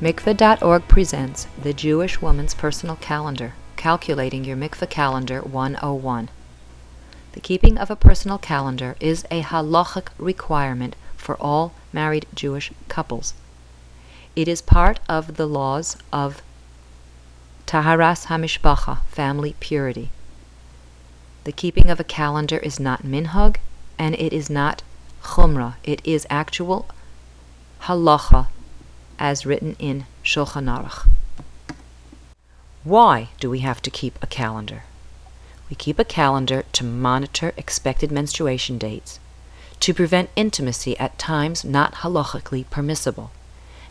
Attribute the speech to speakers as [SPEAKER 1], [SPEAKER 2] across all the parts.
[SPEAKER 1] Mikvah.org presents the Jewish Woman's Personal Calendar, Calculating Your Mikvah Calendar 101. The keeping of a personal calendar is a halachic requirement for all married Jewish couples. It is part of the laws of Taharah HaMishpacha, family purity. The keeping of a calendar is not minhag, and it is not chumrah. It is actual halacha, as written in Shulchan Aruch. Why do we have to keep a calendar? We keep a calendar to monitor expected menstruation dates, to prevent intimacy at times not halachically permissible,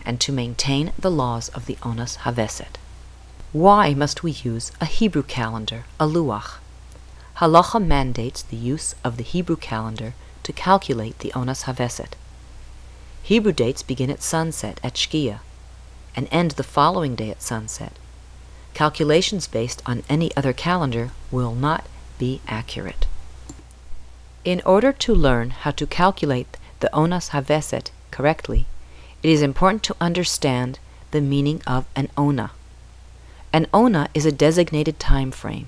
[SPEAKER 1] and to maintain the laws of the Onas HaVeset. Why must we use a Hebrew calendar, a luach? Halacha mandates the use of the Hebrew calendar to calculate the Onas HaVeset. Hebrew dates begin at sunset at Shkia and end the following day at sunset. Calculations based on any other calendar will not be accurate. In order to learn how to calculate the Onas HaVeset correctly, it is important to understand the meaning of an Ona. An Ona is a designated time frame.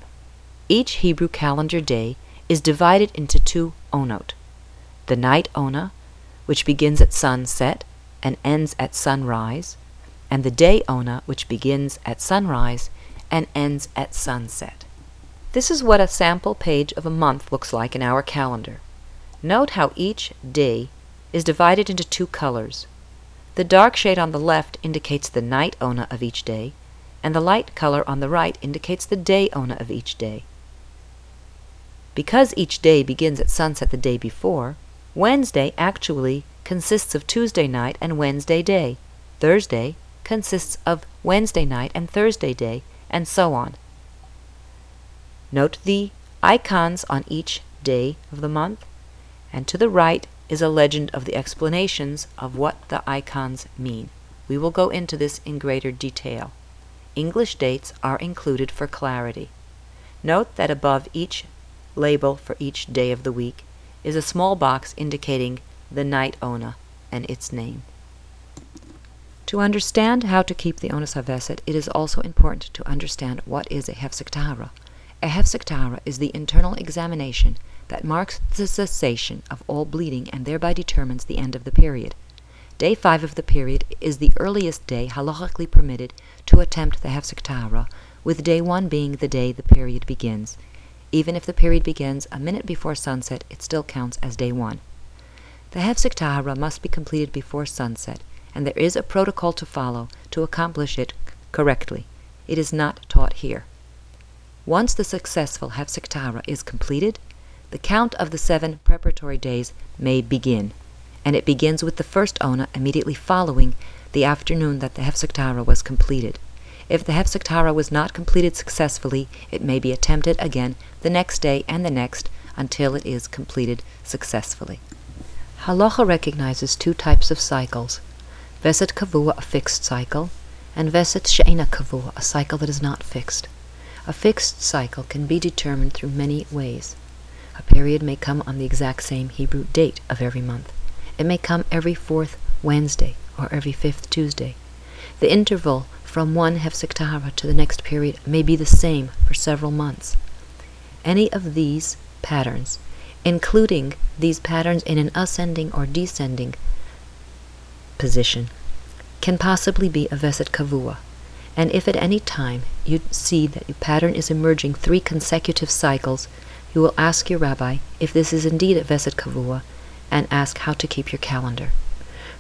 [SPEAKER 1] Each Hebrew calendar day is divided into two Onot: the night Ona, which begins at sunset and ends at sunrise, and the day Ona, which begins at sunrise and ends at sunset. This is what a sample page of a month looks like in our calendar. Note how each day is divided into two colors. The dark shade on the left indicates the night Ona of each day, and the light color on the right indicates the day Ona of each day. Because each day begins at sunset the day before, Wednesday actually consists of Tuesday night and Wednesday day. Thursday consists of Wednesday night and Thursday day, and so on. Note the icons on each day of the month, and to the right is a legend of the explanations of what the icons mean. We will go into this in greater detail. English dates are included for clarity. Note that above each label for each day of the week is a small box indicating the night Ona and its name. To understand how to keep the Onas HaVeset, it is also important to understand what is a Hefsek Taharah. A Hefsek Taharah is the internal examination that marks the cessation of all bleeding and thereby determines the end of the period. Day 5 of the period is the earliest day halachically permitted to attempt the Hefsek Taharah, with day 1 being the day the period begins. Even if the period begins a minute before sunset, it still counts as day 1. The Hefsek Taharah must be completed before sunset, and there is a protocol to follow to accomplish it correctly. It is not taught here. Once the successful Hefsek Taharah is completed, the count of the 7 preparatory days may begin, and it begins with the first Ona immediately following the afternoon that the Hefsek Taharah was completed. If the Hefsek Taharah was not completed successfully, it may be attempted again the next day and the next until it is completed successfully. Halacha recognizes two types of cycles: Veset Kavua, a fixed cycle, and Veset She'ena Kavua, a cycle that is not fixed. A fixed cycle can be determined through many ways. A period may come on the exact same Hebrew date of every month. It may come every 4th Wednesday or every 5th Tuesday. The interval from one Hefsek Taharah to the next period may be the same for several months. Any of these patterns, including these patterns in an ascending or descending position, can possibly be a Veset Kavua. And if at any time you see that your pattern is emerging 3 consecutive cycles, you will ask your rabbi if this is indeed a Veset Kavua and ask how to keep your calendar.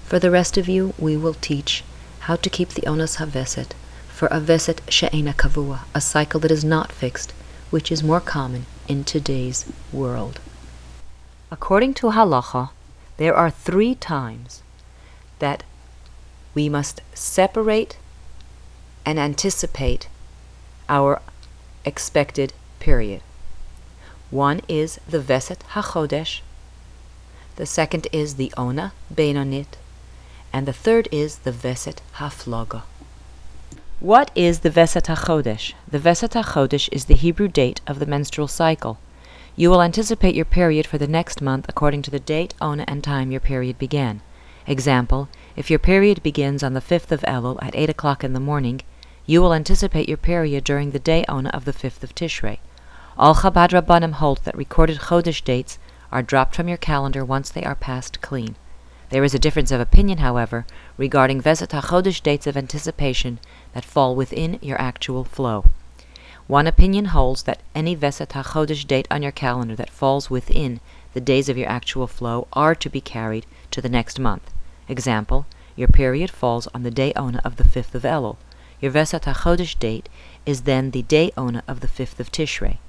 [SPEAKER 1] For the rest of you, we will teach how to keep the Onas HaVeset for a Veset She'ena Kavua, a cycle that is not fixed, which is more common in today's world. According to halacha, there are 3 times that we must separate and anticipate our expected period. One is the Veset Hachodesh, the second is the Ona Beinonit, and the third is the Veset Haflagah. What is the Veset Hachodesh? The Veset Hachodesh is the Hebrew date of the menstrual cycle. You will anticipate your period for the next month according to the date, Ona, and time your period began. Example, If your period begins on the 5th of Elul at 8 o'clock in the morning, you will anticipate your period during the day Ona of the 5th of Tishrei. All Chabad Rabbanim hold that recorded Hachodesh dates are dropped from your calendar once they are passed clean. There is a difference of opinion, however, regarding Veset Hachodesh dates of anticipation that fall within your actual flow. One opinion holds that any Veset Hachodesh date on your calendar that falls within the days of your actual flow are to be carried to the next month. Example, your period falls on the day Ona of the 5th of Elul. Your Veset HaChodesh date is then the day Ona of the 5th of Tishrei.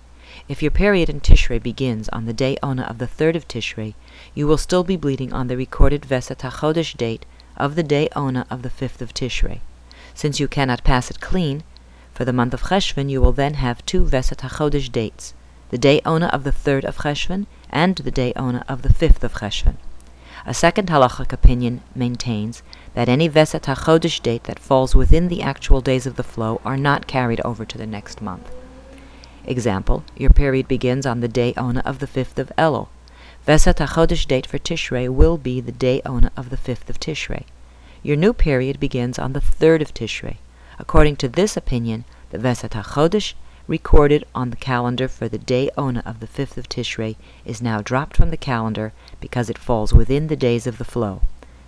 [SPEAKER 1] If your period in Tishrei begins on the day Ona of the 3rd of Tishrei, you will still be bleeding on the recorded Veset HaChodesh date of the day Ona of the 5th of Tishrei. Since you cannot pass it clean, for the month of Cheshvan you will then have two Veset HaChodesh dates, the day Ona of the 3rd of Cheshvan and the day Ona of the 5th of Cheshvan. A second halachic opinion maintains that any Veset HaChodesh date that falls within the actual days of the flow are not carried over to the next month. Example, your period begins on the day Ona of the 5th of Elul. Veset HaChodesh date for Tishrei will be the day Ona of the 5th of Tishrei. Your new period begins on the 3rd of Tishrei. According to this opinion, the Veset HaChodesh recorded on the calendar for the day Ona of the 5th of Tishrei is now dropped from the calendar because it falls within the days of the flow.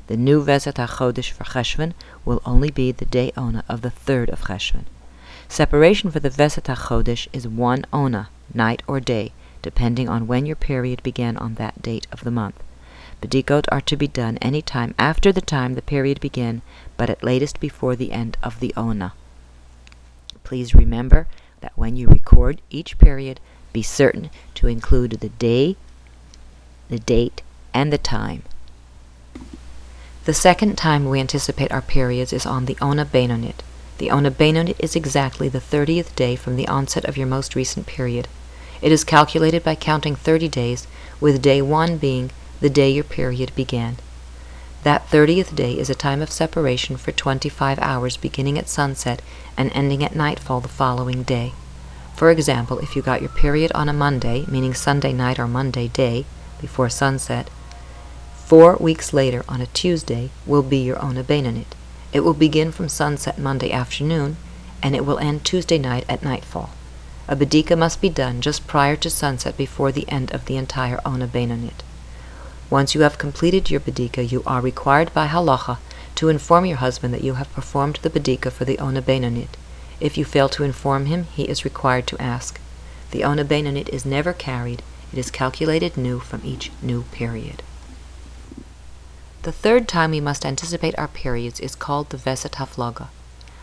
[SPEAKER 1] The new Veset HaChodesh for Cheshvan will only be the day Ona of the 3rd of Cheshvan. Separation for the Veset HaChodesh is one Ona, night or day, depending on when your period began on that date of the month. Bedikot are to be done any time after the time the period began, but at latest before the end of the Ona. Please remember that when you record each period, be certain to include the day, the date, and the time. The second time we anticipate our periods is on the Ona Beinonit. The Ona Beinonit is exactly the 30th day from the onset of your most recent period. It is calculated by counting 30 days, with day 1 being the day your period began. That 30th day is a time of separation for 25 hours beginning at sunset and ending at nightfall the following day. For example, if you got your period on a Monday, meaning Sunday night or Monday day, before sunset, 4 weeks later on a Tuesday will be your Ona Beinonit. It will begin from sunset Monday afternoon, and it will end Tuesday night at nightfall. A Bedika must be done just prior to sunset before the end of the entire Ona Beinonit. Once you have completed your Bedika, you are required by halacha to inform your husband that you have performed the Bedika for the Ona Beinonit. If you fail to inform him, he is required to ask. The Ona Beinonit is never carried. It is calculated new from each new period. The third time we must anticipate our periods is called the Veset Haflagah.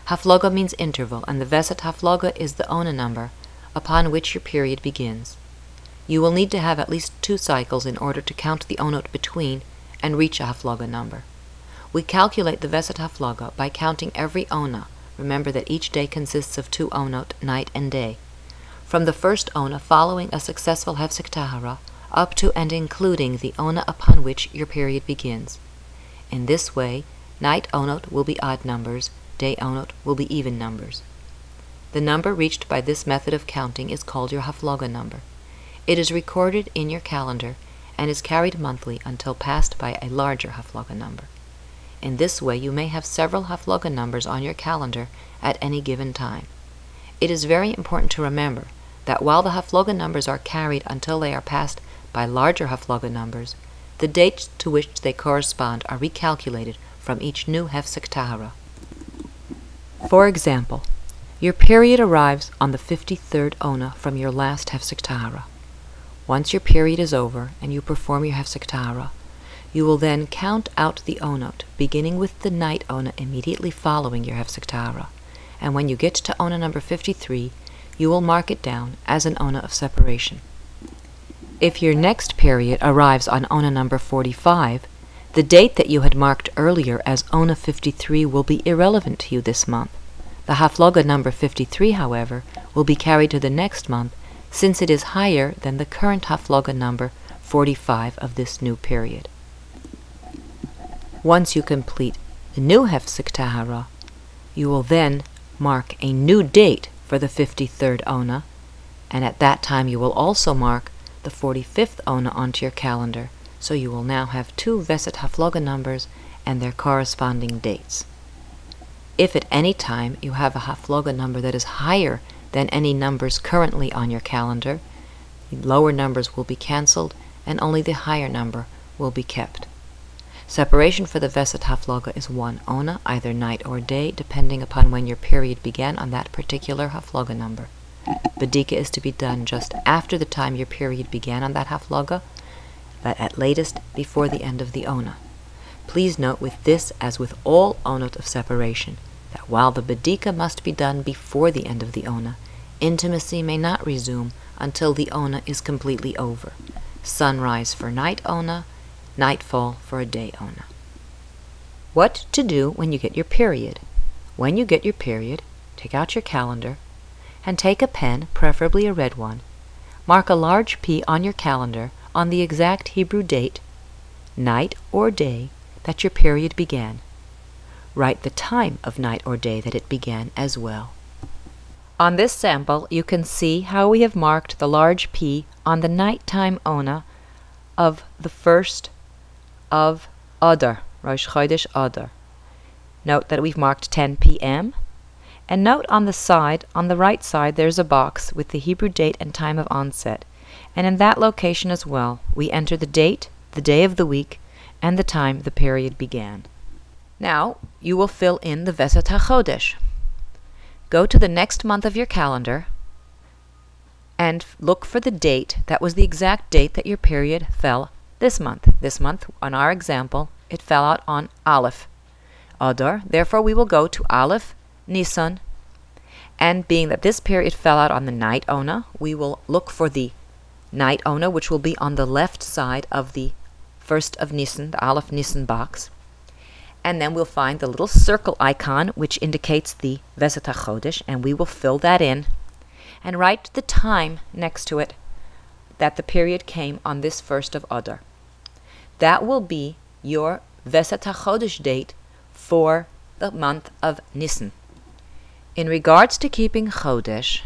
[SPEAKER 1] Haflagah means interval, and the Veset Haflagah is the Ona number upon which your period begins. You will need to have at least 2 cycles in order to count the Onot between and reach a Haflagah number. We calculate the Veset Haflagah by counting every Ona. Remember that each day consists of 2 Onot, night and day. From the first Ona following a successful Hefsek Taharah up to and including the Ona upon which your period begins. In this way, night Onot will be odd numbers, day Onot will be even numbers. The number reached by this method of counting is called your Haflagah number. It is recorded in your calendar and is carried monthly until passed by a larger Haflagah number. In this way, you may have several Haflagah numbers on your calendar at any given time. It is very important to remember that while the Haflagah numbers are carried until they are passed by larger Haflagah numbers, the dates to which they correspond are recalculated from each new Hefsek Taharah. For example, your period arrives on the 53rd Ona from your last Hefsek Taharah. Once your period is over and you perform your Hefsek Taharah, you will then count out the Onot, beginning with the night Ona immediately following your Hefsek Taharah, and when you get to Ona number 53, you will mark it down as an Ona of separation. If your next period arrives on Ona number 45, the date that you had marked earlier as Ona 53 will be irrelevant to you this month. The Haflagah number 53, however, will be carried to the next month since it is higher than the current Haflagah number 45 of this new period. Once you complete the new Hefsek Taharah, you will then mark a new date for the 53rd Ona, and at that time you will also mark the 45th Ona onto your calendar, so you will now have 2 Veset Haflagah numbers and their corresponding dates. If at any time you have a Haflagah number that is higher than any numbers currently on your calendar, the lower numbers will be cancelled and only the higher number will be kept. Separation for the Veset Haflagah is 1 ona, either night or day, depending upon when your period began on that particular Haflagah number. Bedika is to be done just after the time your period began on that Haflagah, but at latest before the end of the ona. Please note with this, as with all onot of separation, that while the bedika must be done before the end of the ona, intimacy may not resume until the ona is completely over. Sunrise for night ona, nightfall for a day ona. What to do when you get your period? When you get your period, take out your calendar and take a pen, preferably a red one. Mark a large P on your calendar on the exact Hebrew date, night or day, that your period began. Write the time of night or day that it began as well. On this sample, you can see how we have marked the large P on the nighttime ona of the 1st of Adar, Rosh Chodesh Adar. Note that we've marked 10 p.m. And note on the side, on the right side, there's a box with the Hebrew date and time of onset. And in that location as well, we enter the date, the day of the week, and the time the period began. Now, you will fill in the Veset Hachodesh. Go to the next month of your calendar and look for the date that was the exact date that your period fell this month. This month, on our example, it fell out on Aleph Adar. Therefore, we will go to Aleph Nisan, and being that this period fell out on the night ona, we will look for the night ona, which will be on the left side of the 1st of Nisan, the Aleph Nisan box, and then we'll find the little circle icon which indicates the Veset HaChodesh, and we will fill that in and write the time next to it that the period came on this 1st of Adar. That will be your Veset HaChodesh date for the month of Nisan. In regards to keeping Chodesh,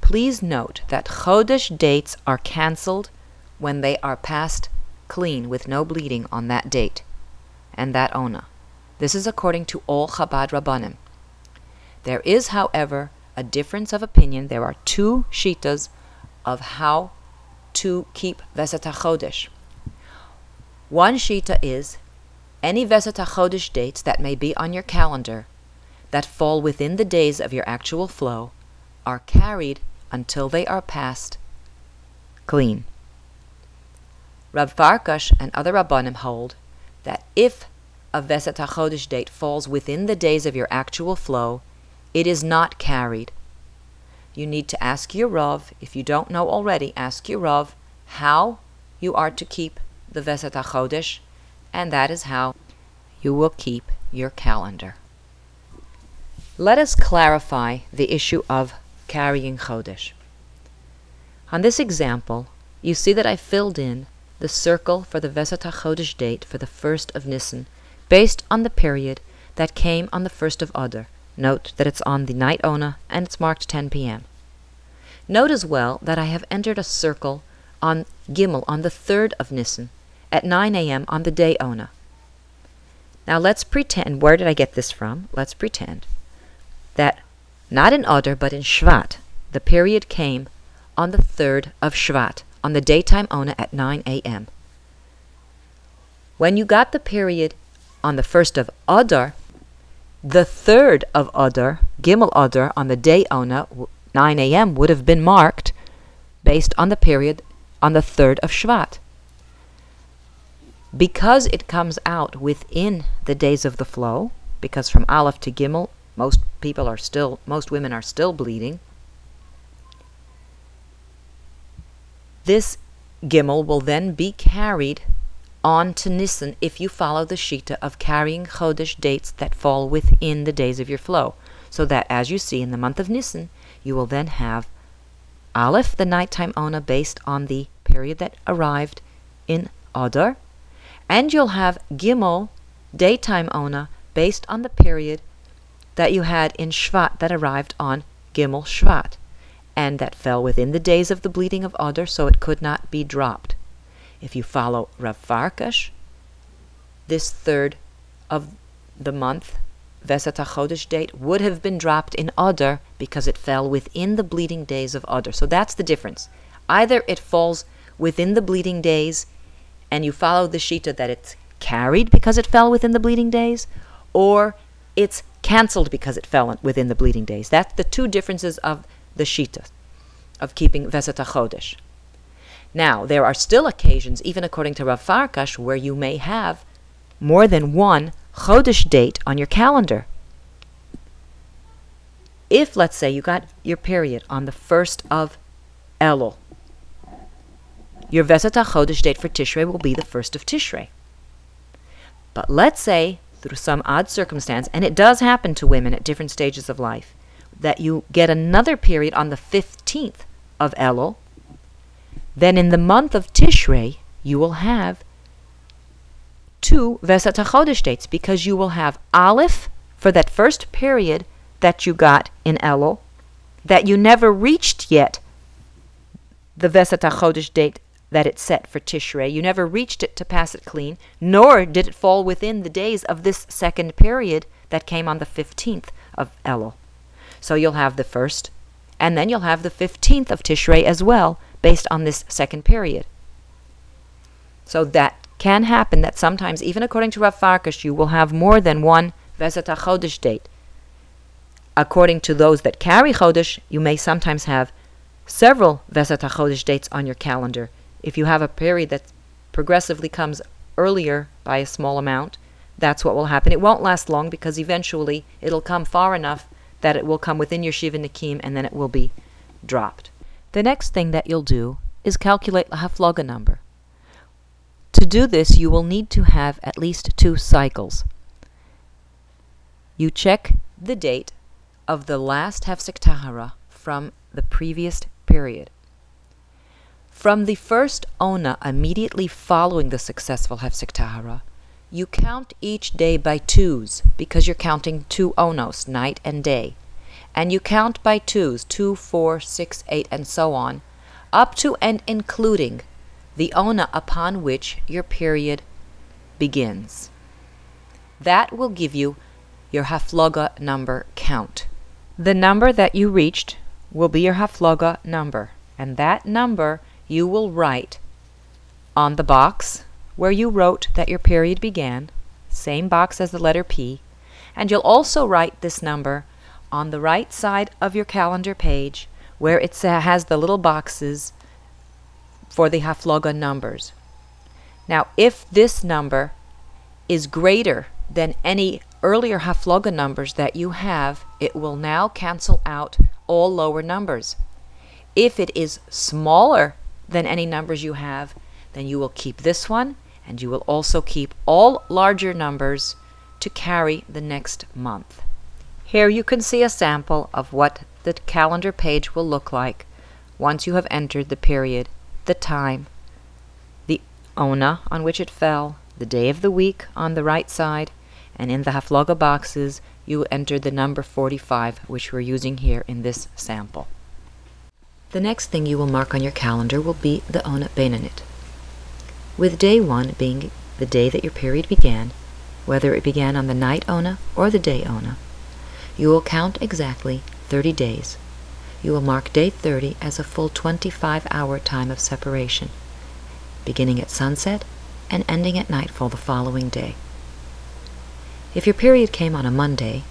[SPEAKER 1] please note that Chodesh dates are cancelled when they are passed clean with no bleeding on that date and that ona. This is according to all Chabad Rabbanim. There is, however, a difference of opinion. There are 2 shitas of how to keep Veset HaChodesh. One shita is any Veset HaChodesh dates that may be on your calendar that fall within the days of your actual flow are carried until they are passed clean. Rav Farkash and other Rabbanim hold that if a Veset HaChodesh date falls within the days of your actual flow, it is not carried. You need to ask your Rav, if you don't know already, ask your Rav how you are to keep the Veset HaChodesh, and that is how you will keep your calendar. Let us clarify the issue of carrying Chodesh. On this example, you see that I filled in the circle for the Veset HaChodesh date for the 1st of Nisan based on the period that came on the 1st of Adar. Note that it's on the night ona and it's marked 10 p.m. Note as well that I have entered a circle on Gimel on the 3rd of Nisan at 9 a.m. on the day ona. Now let's pretend, where did I get this from? Let's pretend that not in Adar but in Shvat, the period came on the 3rd of Shvat, on the daytime ona at 9 a.m. When you got the period on the 1st of Adar, the 3rd of Adar, Gimel Adar, on the day ona, 9 a.m., would have been marked based on the period on the 3rd of Shvat. Because it comes out within the days of the flow, because from Aleph to Gimel, most women are still bleeding, this Gimel will then be carried on to Nisan if you follow the shita of carrying Chodesh dates that fall within the days of your flow. So that, as you see, in the month of Nisan, you will then have Aleph, the nighttime ona, based on the period that arrived in Adar, and you'll have Gimel, daytime ona, based on the period that you had in Shvat that arrived on Gimel Shvat, and that fell within the days of the bleeding of Adar, so it could not be dropped. If you follow Rav Farkash, this 3rd of the month, Veset Hachodesh date, would have been dropped in Adar because it fell within the bleeding days of Adar. So that's the difference. Either it falls within the bleeding days and you follow the Shita that it's carried because it fell within the bleeding days, or it's cancelled because it fell within the bleeding days. That's the two differences of the Shita of keeping Veset Hachodesh. Now, there are still occasions, even according to Rav Farkash, where you may have more than one Chodesh date on your calendar. If, let's say, you got your period on the 1st of Elul, your Veset HaChodesh date for Tishrei will be the 1st of Tishrei. But let's say, through some odd circumstance, and it does happen to women at different stages of life, that you get another period on the 15th of Elul, then in the month of Tishrei, you will have two Veset HaChodesh dates, because you will have Aleph for that first period that you got in Elul, that you never reached yet the Veset HaChodesh date that it set for Tishrei. You never reached it to pass it clean, nor did it fall within the days of this second period that came on the 15th of Elul. So you'll have the first, and then you'll have the 15th of Tishrei as well, based on this second period. So that can happen, that sometimes, even according to Rav Farkash, you will have more than one Veset HaChodesh date. According to those that carry Chodesh, you may sometimes have several Veset HaChodesh dates on your calendar. If you have a period that progressively comes earlier by a small amount, that's what will happen. It won't last long, because eventually it'll come far enough that it will come within your Shiva Nikim, and then it will be dropped. The next thing that you'll do is calculate the Haflagah number. To do this, you will need to have at least 2 cycles. You check the date of the last Hefsek Taharah from the previous period. From the first Ona immediately following the successful Hefsek Taharah, you count each day by 2s, because you're counting 2 Onos, night and day. And you count by 2s, 2, 4, 6, 8, and so on, up to and including the Ona upon which your period begins. That will give you your Haflagah number count. The number that you reached will be your Haflagah number, and that number you will write on the box where you wrote that your period began, same box as the letter P, and you'll also write this number on the right side of your calendar page where it has the little boxes for the Haflagah numbers. Now, if this number is greater than any earlier Haflagah numbers that you have, it will now cancel out all lower numbers. If it is smaller than any numbers you have, then you will keep this one, and you will also keep all larger numbers to carry the next month. Here you can see a sample of what the calendar page will look like once you have entered the period, the time, the Ona on which it fell, the day of the week on the right side, and in the Haflagah boxes you enter the number 45, which we're using here in this sample. The next thing you will mark on your calendar will be the Ona Beinanit, with day 1 being the day that your period began, whether it began on the night Ona or the day Ona. You will count exactly 30 days. You will mark day 30 as a full 25-hour time of separation, beginning at sunset and ending at nightfall the following day. If your period came on a Monday,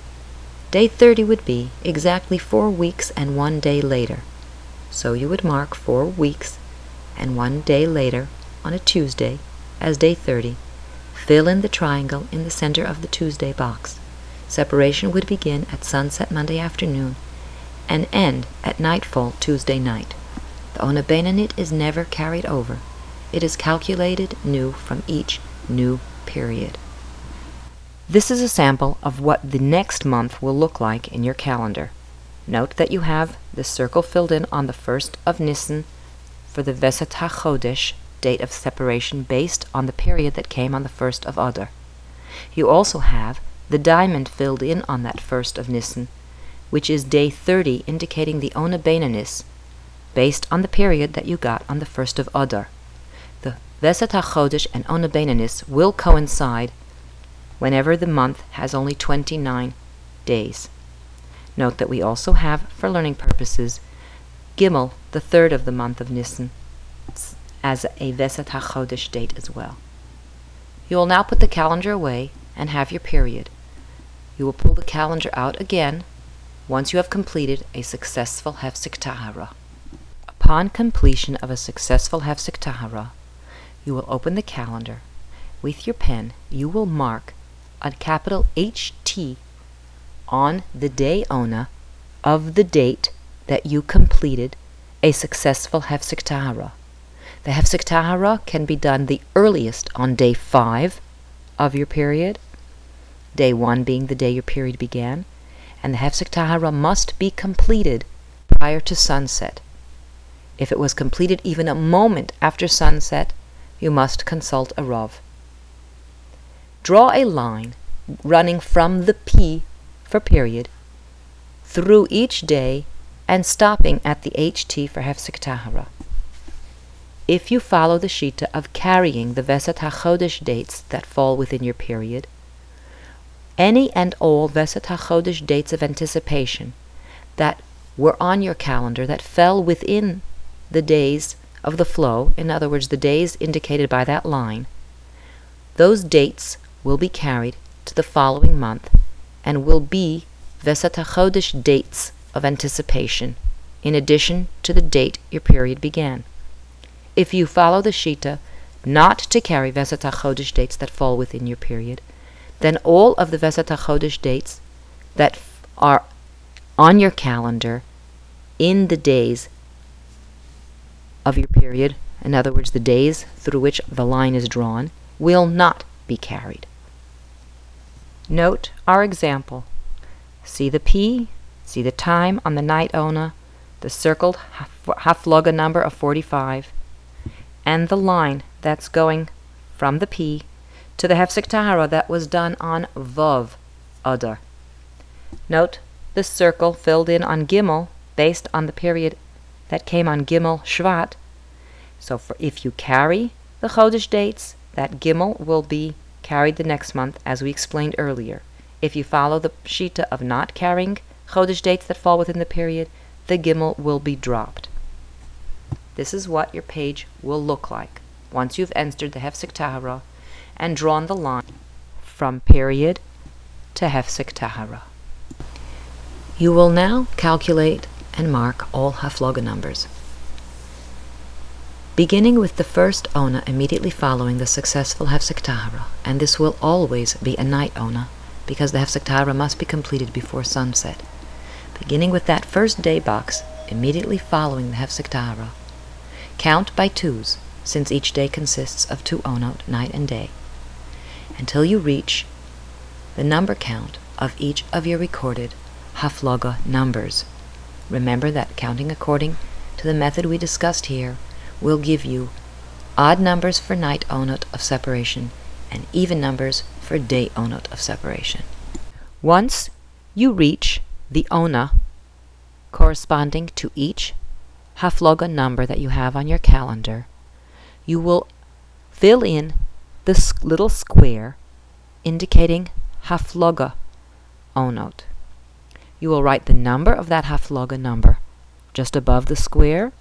[SPEAKER 1] day 30 would be exactly 4 weeks and 1 day later. So you would mark 4 weeks and 1 day later on a Tuesday as day 30. Fill in the triangle in the center of the Tuesday box. Separation would begin at sunset Monday afternoon and end at nightfall Tuesday night. The Ona Beinanit is never carried over. It is calculated new from each new period. This is a sample of what the next month will look like in your calendar. Note that you have the circle filled in on the 1st of Nisan for the Veset HaChodesh date of separation based on the period that came on the 1st of Adar. You also have the diamond filled in on that 1st of Nisan, which is day 30, indicating the Ona Beinanis, based on the period that you got on the 1st of Adar. The Veset HaChodesh and Ona Beinanis will coincide whenever the month has only 29 days. Note that we also have, for learning purposes, Gimel, the third of the month of Nisan, as a Veset Hachodesh date as well. You will now put the calendar away and have your period. You will pull the calendar out again once you have completed a successful Hefsek Taharah. Upon completion of a successful Hefsek Taharah, you will open the calendar. With your pen, you will mark a capital HT on the day Ona of the date that you completed a successful Hefsek Taharah. The Hefsek Taharah can be done the earliest on day 5 of your period, day 1 being the day your period began, and the Hefsek Taharah must be completed prior to sunset. If it was completed even a moment after sunset, you must consult a Rav. Draw a line running from the P for period through each day and stopping at the HT for Hefsek Taharah. If you follow the shita of carrying the Veset Hachodesh dates that fall within your period, any and all Veset Hachodesh dates of anticipation that were on your calendar that fell within the days of the flow, in other words, the days indicated by that line, those dates will be carried to the following month and will be Veset Hachodesh dates of anticipation, in addition to the date your period began. If you follow the shita not to carry Veset HaChodesh dates that fall within your period, then all of the Veset HaChodesh dates that are on your calendar in the days of your period, in other words, the days through which the line is drawn, will not be carried. Note our example. See the P, see the time on the night Ona, the circled Haflagah number of 45, and the line that's going from the P to the Hefsek Taharah that was done on Vav Adar. Note the circle filled in on Gimel based on the period that came on Gimel Shvat. So if you carry the Chodesh dates, that Gimel will be carried the next month, as we explained earlier. If you follow the shita of not carrying Chodesh dates that fall within the period, the Gimel will be dropped. This is what your page will look like once you've entered the Hefsek Taharah and drawn the line from period to Hefsek Taharah. You will now calculate and mark all Haflagah numbers. Beginning with the first Ona immediately following the successful Hefsek Taharah, and this will always be a night Ona because the Hefsek Taharah must be completed before sunset. Beginning with that first day box immediately following the Hefsek Taharah, count by 2s, since each day consists of 2 onot, night and day, until you reach the number count of each of your recorded Haflagah numbers. Remember that counting according to the method we discussed here will give you odd numbers for night onot of separation and even numbers for day onot of separation. Once you reach the Ona corresponding to each Haflagah number that you have on your calendar, you will fill in this little square indicating Haflagah onot. You will write the number of that Haflagah number just above the square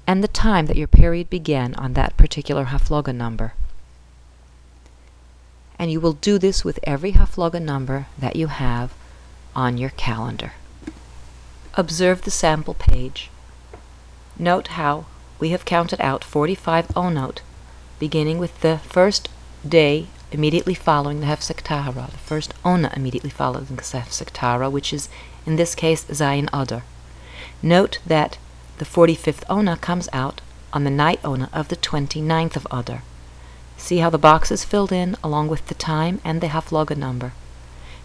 [SPEAKER 1] and the time that your period began on that particular Haflagah number. And you will do this with every Haflagah number that you have on your calendar. Observe the sample page. Note how we have counted out 45 onot, beginning with the first day immediately following the Hefsek Taharah, the first Ona immediately following the Hefsek Taharah, which is, in this case, Zayin Adar. Note that the 45th Ona comes out on the night Ona of the 29th of Adar. See how the box is filled in along with the time and the Haflagah number.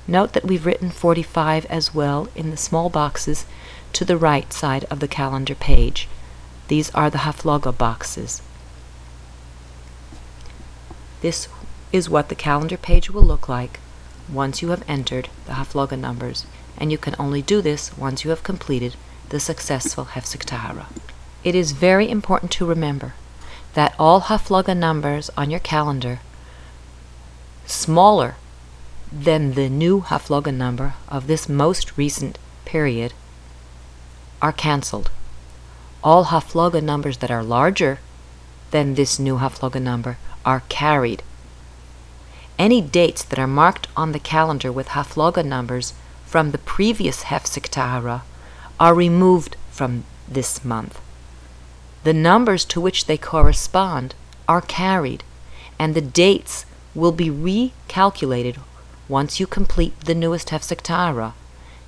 [SPEAKER 1] Note that we've written 45 as well in the small boxes to the right side of the calendar page. These are the Haflagah boxes. This is what the calendar page will look like once you have entered the Haflagah numbers, and you can only do this once you have completed the successful Hefsek Taharah. It is very important to remember that all Haflagah numbers on your calendar smaller then the new Haflagah number of this most recent period are cancelled. All Haflagah numbers that are larger than this new Haflagah number are carried. Any dates that are marked on the calendar with Haflagah numbers from the previous Hefsek Taharah are removed from this month. The numbers to which they correspond are carried, and the dates will be recalculated once you complete the newest Hefsek Taharah.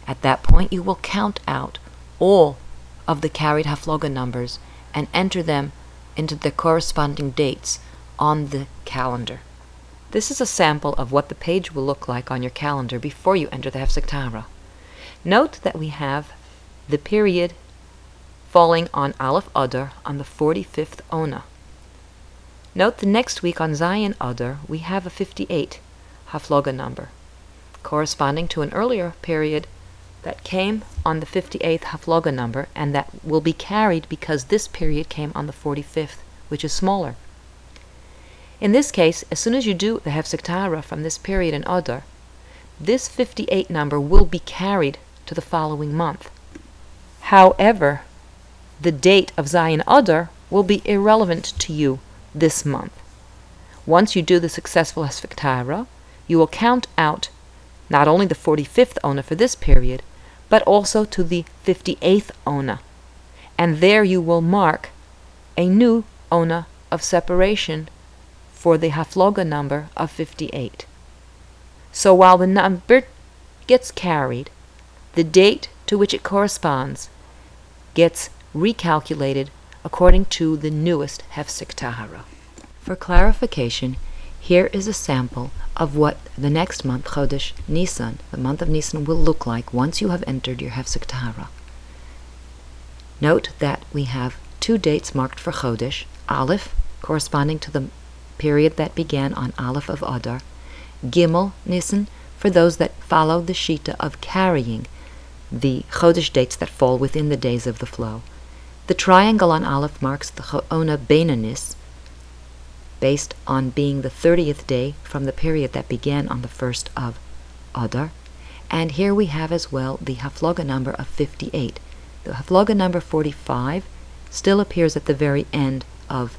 [SPEAKER 1] At that point you will count out all of the carried Haflagah numbers and enter them into the corresponding dates on the calendar. This is a sample of what the page will look like on your calendar before you enter the Hefsek Taharah. Note that we have the period falling on Aleph Adar on the 45th Ona. Note the next week on Zayin Adar we have a 58 Haflagah number, corresponding to an earlier period that came on the 58th Haflagah number, and that will be carried because this period came on the 45th, which is smaller. In this case, as soon as you do the Hefsek Taharah from this period in Adar, this 58 number will be carried to the following month. However, the date of Zayin Adar will be irrelevant to you this month. Once you do the successful Hefsek Taharah, you will count out not only the 45th Ona for this period, but also to the 58th Ona. And there you will mark a new Ona of separation for the Haflagah number of 58. So while the number gets carried, the date to which it corresponds gets recalculated according to the newest Hefsek Taharah. For clarification, here is a sample of what the next month, Hachodesh Nisan, the month of Nisan, will look like once you have entered your Hefsek Taharah. Note that we have two dates marked for Chodesh, Aleph, corresponding to the period that began on Aleph of Adar, Gimel Nisan, for those that follow the Shita of carrying the Chodesh dates that fall within the days of the flow. The triangle on Aleph marks the Ona Beinanis, based on being the 30th day from the period that began on the 1st of Adar. And here we have as well the Haflagah number of 58. The Haflagah number 45 still appears at the very end of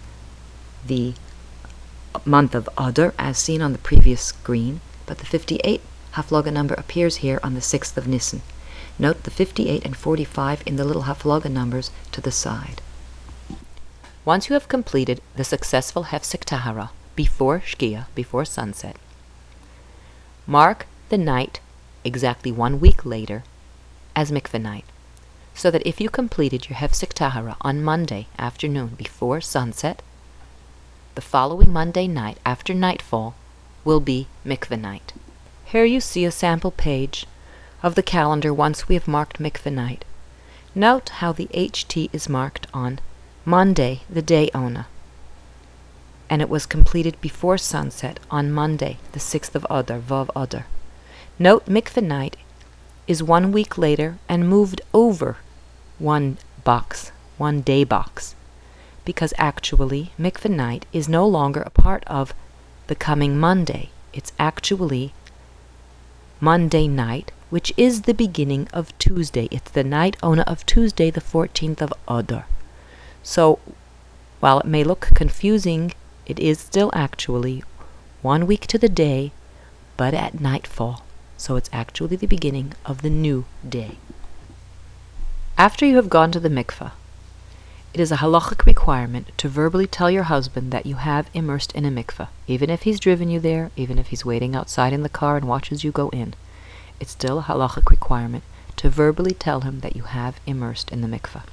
[SPEAKER 1] the month of Adar, as seen on the previous screen, but the 58 Haflagah number appears here on the 6th of Nisan. Note the 58 and 45 in the little Haflagah numbers to the side. Once you have completed the successful Hefsek Taharah before Shkia, before sunset, mark the night exactly 1 week later as Mikvah night, so that if you completed your Hefsek Taharah on Monday afternoon before sunset, the following Monday night after nightfall will be Mikvah night. Here you see a sample page of the calendar once we have marked Mikvah night. Note how the HT is marked on Monday, the day Ona, and it was completed before sunset on Monday, the 6th of Adar, Vav Adar. Note Mikvah night is 1 week later and moved over one day box, because actually Mikvah night is no longer a part of the coming Monday. It's actually Monday night, which is the beginning of Tuesday. It's the night Ona of Tuesday, the 14th of Adar. So, while it may look confusing, it is still actually 1 week to the day, but at nightfall. So it's actually the beginning of the new day. After you have gone to the mikvah, it is a halachic requirement to verbally tell your husband that you have immersed in a mikvah, even if he's driven you there, even if he's waiting outside in the car and watches you go in. It's still a halachic requirement to verbally tell him that you have immersed in the mikvah.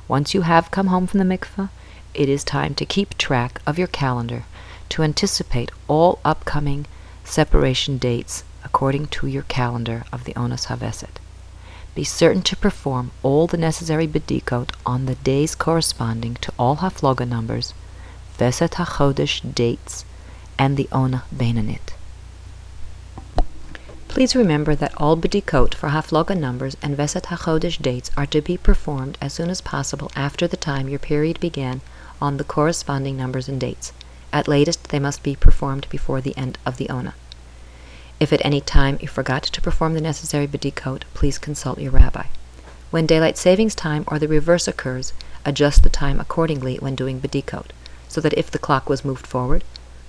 [SPEAKER 1] Once you have come home from the mikvah, it is time to keep track of your calendar to anticipate all upcoming separation dates according to your calendar of the Onas HaVeset. Be certain to perform all the necessary bedikot on the days corresponding to all Haflagah numbers, Veset Hachodesh dates, and the Ona Beinanit. Please remember that all bedikot for Haflagah numbers and Veset Hachodesh dates are to be performed as soon as possible after the time your period began on the corresponding numbers and dates. At latest, they must be performed before the end of the Ona. If at any time you forgot to perform the necessary bedikot, please consult your rabbi. When daylight savings time or the reverse occurs, adjust the time accordingly when doing bedikot, so that if the clock was moved forward,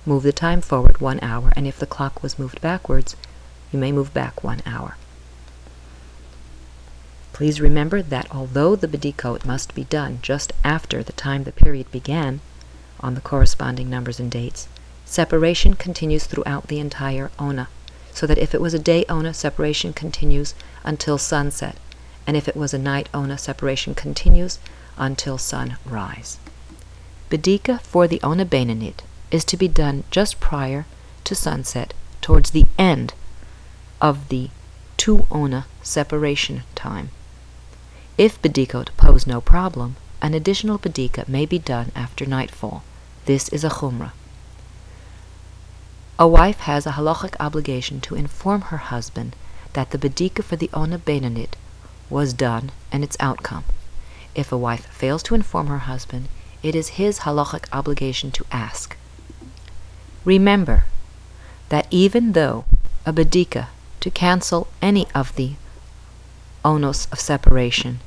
[SPEAKER 1] move the time forward 1 hour, and if the clock was moved backwards, you may move back 1 hour. Please remember that although the bedikot must be done just after the time the period began, on the corresponding numbers and dates, separation continues throughout the entire ona, so that if it was a day ona, separation continues until sunset, and if it was a night ona, separation continues until sunrise. Bedika for the ona beinanit is to be done just prior to sunset, towards the end of the 2 ona separation time. If bedikot pose no problem, an additional bedika may be done after nightfall. This is a chumrah. A wife has a halachic obligation to inform her husband that the bedika for the ona beinanit was done and its outcome. If a wife fails to inform her husband, it is his halachic obligation to ask. Remember that even though a bedika to cancel any of the onos of separation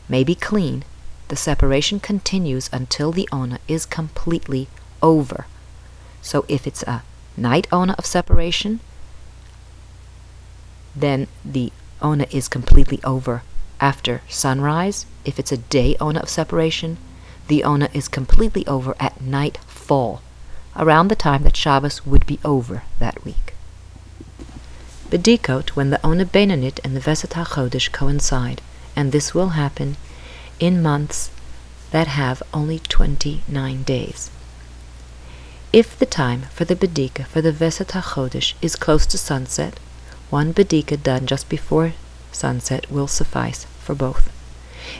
[SPEAKER 1] may be clean, the separation continues until the ona is completely over. So if it's a night ona of separation, then the ona is completely over after sunrise. If it's a day ona of separation, the ona is completely over at nightfall, around the time that Shabbos would be over that week. Bedikot when the ona beinanit and the Veset Hachodesh coincide, and this will happen in months that have only 29 days. If the time for the bedika for the Veset Hachodesh is close to sunset, one bedika done just before sunset will suffice for both.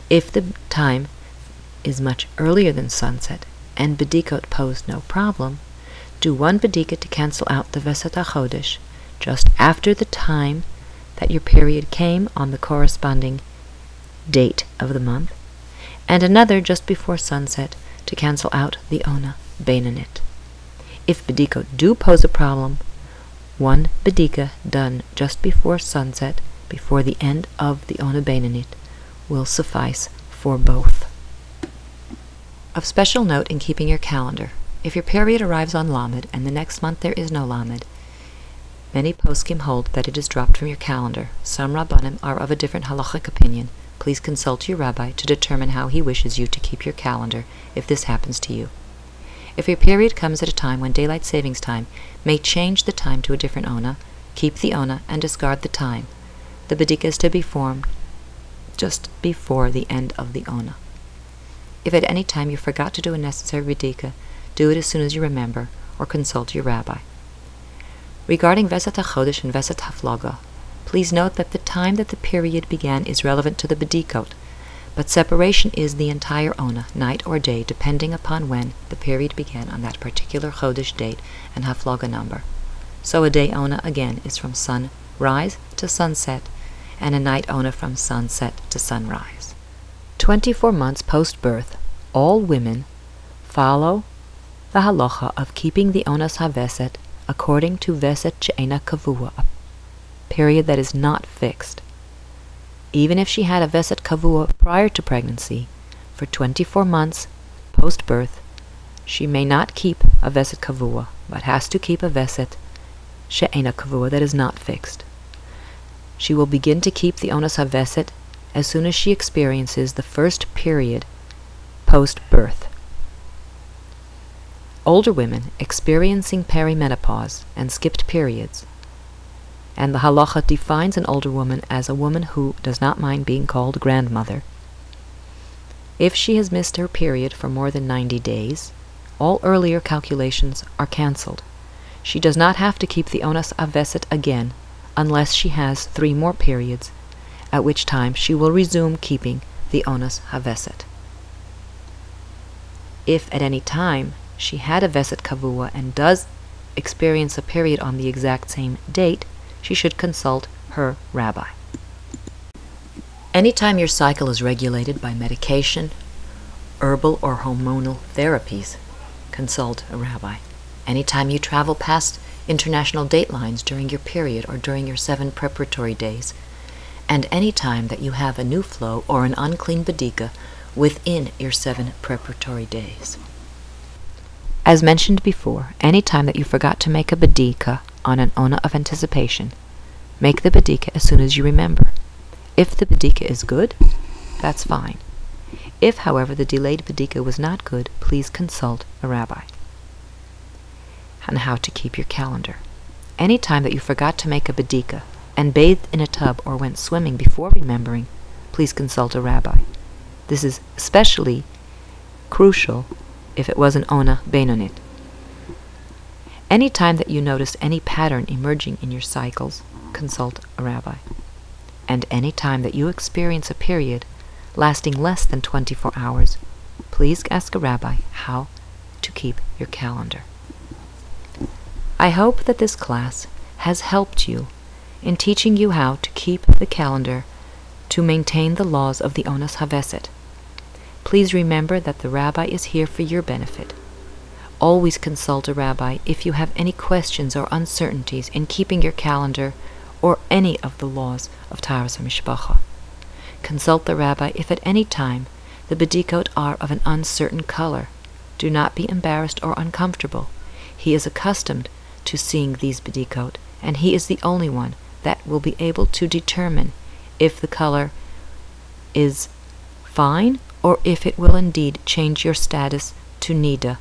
[SPEAKER 1] If the time is much earlier than sunset and bedikot pose no problem, do one bedika to cancel out the Veset Hachodesh just after the time that your period came on the corresponding date of the month, and another just before sunset to cancel out the ona beinanit. If bedikot do pose a problem, one bedika done just before sunset, before the end of the ona beinanit, will suffice for both. Of special note in keeping your calendar, if your period arrives on Lamed and the next month there is no Lamed, many poskim hold that it is dropped from your calendar. Some rabbanim are of a different halachic opinion. Please consult your rabbi to determine how he wishes you to keep your calendar if this happens to you. If your period comes at a time when daylight savings time may change the time to a different ona, keep the ona and discard the time. The bedika is to be formed just before the end of the ona. If at any time you forgot to do a necessary bedika, do it as soon as you remember, or consult your rabbi. Regarding Veset Hachodesh and Veset Haflagah, please note that the time that the period began is relevant to the bedikot, but separation is the entire ona, night or day, depending upon when the period began on that particular Chodesh date and Haflagah number. So a day ona again is from sunrise to sunset, and a night ona from sunset to sunrise. 24 months post-birth, all women follow the halacha of keeping the onas haveset according to Veset she'ena kavua, a period that is not fixed. Even if she had a Veset kavua prior to pregnancy, for 24 months post-birth, she may not keep a Veset kavua, but has to keep a Veset she'ena kavua that is not fixed. She will begin to keep the onas haveset as soon as she experiences the first period post-birth. Older women experiencing perimenopause and skipped periods, and the halacha defines an older woman as a woman who does not mind being called grandmother. If she has missed her period for more than 90 days, all earlier calculations are cancelled. She does not have to keep the onas haveset again unless she has 3 more periods, at which time she will resume keeping the onas haveset. If at any time she had a Veset kavua and does experience a period on the exact same date, she should consult her rabbi. Anytime your cycle is regulated by medication, herbal or hormonal therapies, consult a rabbi. anytime you travel past international date lines during your period or during your 7 preparatory days, and any time that you have a new flow or an unclean badika within your 7 preparatory days. As mentioned before, any time that you forgot to make a badika on an ona of anticipation, make the badika as soon as you remember. If the badika is good, that's fine. If, however, the delayed badika was not good, please consult a rabbi. On how to keep your calendar. Any time that you forgot to make a badika and bathed in a tub or went swimming before remembering, please consult a rabbi. This is especially crucial if it was an ona benonit. Any time that you noticed any pattern emerging in your cycles, consult a rabbi. And any time that you experience a period lasting less than 24 hours, please ask a rabbi how to keep your calendar. I hope that this class has helped you in teaching you how to keep the calendar to maintain the laws of the Onas HaVeset. Please remember that the rabbi is here for your benefit. Always consult a rabbi if you have any questions or uncertainties in keeping your calendar or any of the laws of Taharah HaMishpacha. Consult the rabbi if at any time the badikot are of an uncertain color. Do not be embarrassed or uncomfortable. He is accustomed to seeing these badikot, and he is the only one that will be able to determine if the color is fine or if it will indeed change your status to nida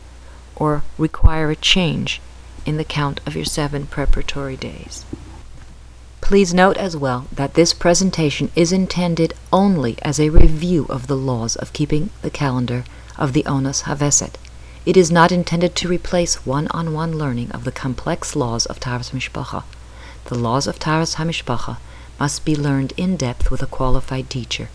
[SPEAKER 1] or require a change in the count of your 7 preparatory days. Please note as well that this presentation is intended only as a review of the laws of keeping the calendar of the Onas HaVeset. It is not intended to replace one-on-one learning of the complex laws of Taharah HaMishpacha. The laws of Taharah HaMishpacha must be learned in depth with a qualified teacher.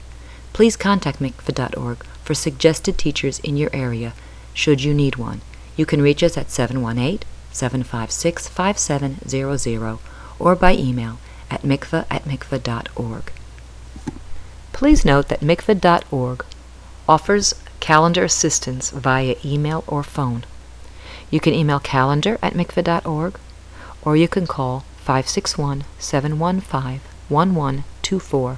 [SPEAKER 1] Please contact mikvah.org for suggested teachers in your area should you need one. You can reach us at 718-756-5700 or by email at mikvah@mikvah.org. Please note that mikvah.org offers calendar assistance via email or phone. You can email calendar@mikvah.org or you can call 561-715-1124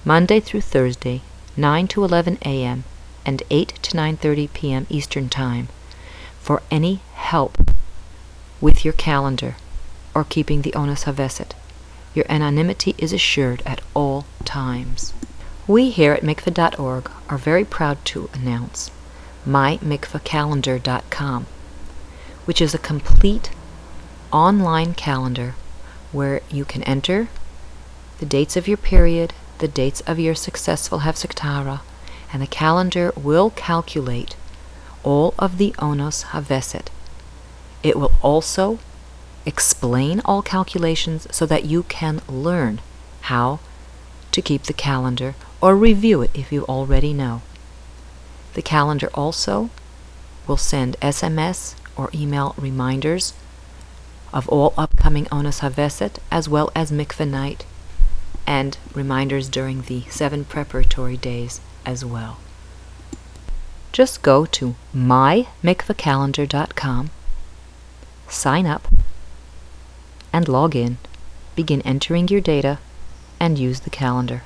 [SPEAKER 1] Monday through Thursday, 9 to 11 a.m. and 8 to 9:30 p.m. Eastern Time for any help with your calendar or keeping the Onas HaVeset. Your anonymity is assured at all times. We here at Mikvah.org are very proud to announce mymikvahcalendar.com, which is a complete online calendar where you can enter the dates of your period, the dates of your successful Hefsek Taharah, and the calendar will calculate all of the Onos HaVeset. It will also explain all calculations so that you can learn how to keep the calendar or review it if you already know. The calendar also will send SMS or email reminders of all upcoming Onas HaVeset as well as Mikvah night and reminders during the 7 preparatory days as well. Just go to mymikvahcalendar.com, sign up, and log in, begin entering your data, and use the calendar.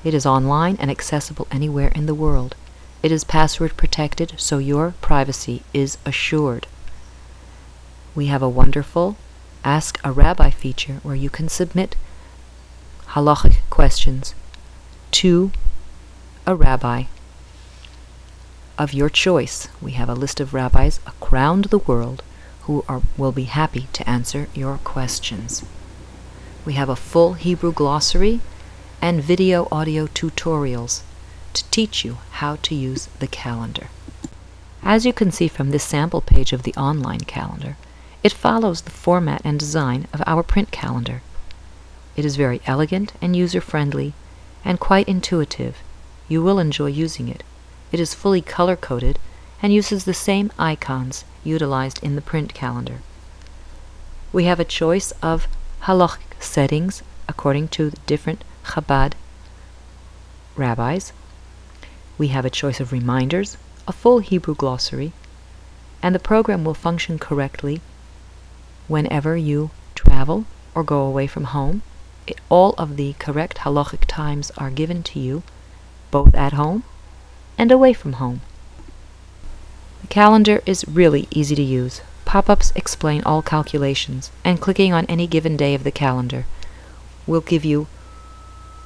[SPEAKER 1] It is online and accessible anywhere in the world. It is password protected, so your privacy is assured. We have a wonderful Ask a Rabbi feature where you can submit halachic questions to a rabbi of your choice. We have a list of rabbis around the world who will be happy to answer your questions. We have a full Hebrew glossary and video audio tutorials to teach you how to use the calendar. As you can see from this sample page of the online calendar, it follows the format and design of our print calendar. It is very elegant and user-friendly and quite intuitive. You will enjoy using it. It is fully color-coded and uses the same icons utilized in the print calendar. We have a choice of halachic settings according to the different Chabad rabbis. We have a choice of reminders, a full Hebrew glossary, and the program will function correctly whenever you travel or go away from home. All of the correct halachic times are given to you, both at home and away from home. The calendar is really easy to use. Pop-ups explain all calculations, and clicking on any given day of the calendar will give you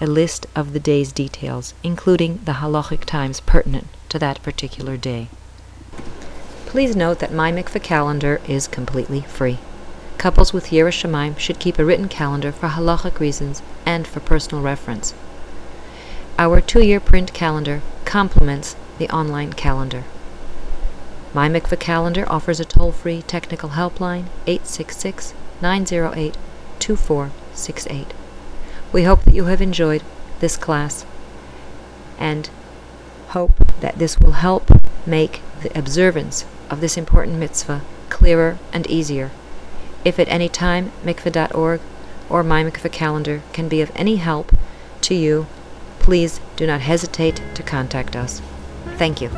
[SPEAKER 1] a list of the day's details, including the halachic times pertinent to that particular day. Please note that my Mikvah calendar is completely free. Couples with Yirah Shamayim should keep a written calendar for halachic reasons and for personal reference. Our 2-year print calendar complements the online calendar. My Mikvah calendar offers a toll-free technical helpline, 866-908-2468. We hope that you have enjoyed this class and hope that this will help make the observance of this important mitzvah clearer and easier. If at any time mikvah.org or My Mikvah calendar can be of any help to you, please do not hesitate to contact us. Thank you.